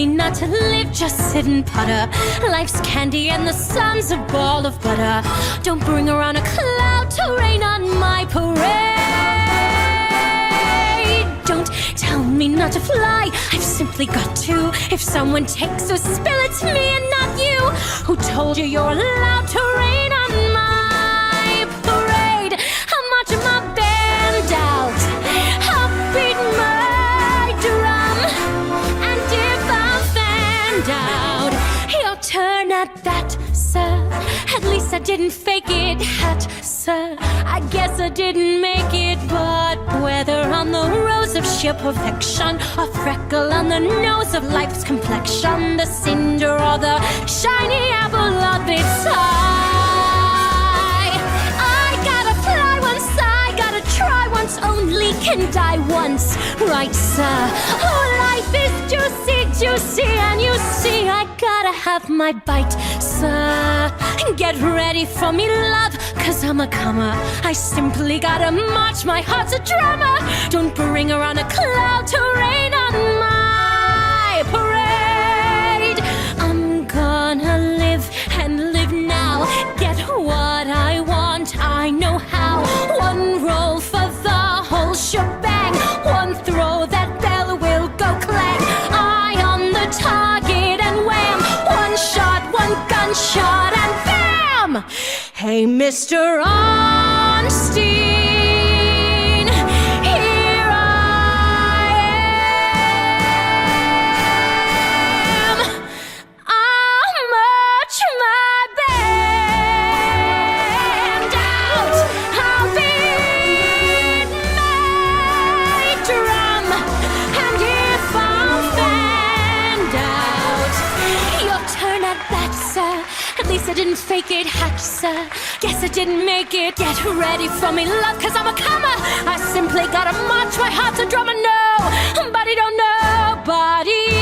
me not to live, just sit and putter. Life's candy and the sun's a ball of butter. Don't bring around a cloud to rain on my parade. Don't tell me not to fly, I've simply got to. If someone takes a spill, it's me and not you. Who told you you're allowed to rain on my parade? I'll march my band out, I'll beat my drum, and if I'm fanned out, your turn at that, sir. At least I didn't fake it, hat, sir. I guess I didn't make it, but whether on the rose of sheer perfection, a freckle on the nose of life's complexion, the cinder or the shiny apple of its eye, I gotta fly once, I gotta try once, only can die once, right, sir? Oh, life is juicy, juicy, and you see I gotta have my bite, sir. Get ready for me, love, cause I'm a comer. I simply gotta march, my heart's a drummer. Don't bring around a cloud to rain on my parade. I'm gonna live and live now, get what I want, I know how. One roll for the whole shebang, one throw, that bell will go clang. Eye on the target and wham, one shot, one gunshot and bam! Hey, Mr. Onstein, here I am. I'll march my band out, I'll beat my drum, and if I'm fanned out, your turn at bat, sir. At least I didn't fake it, hat, sir. Guess I didn't make it. Get ready for me, love, cause I'm a comer. I simply gotta march, my heart's a drummer. Nobody don't know, body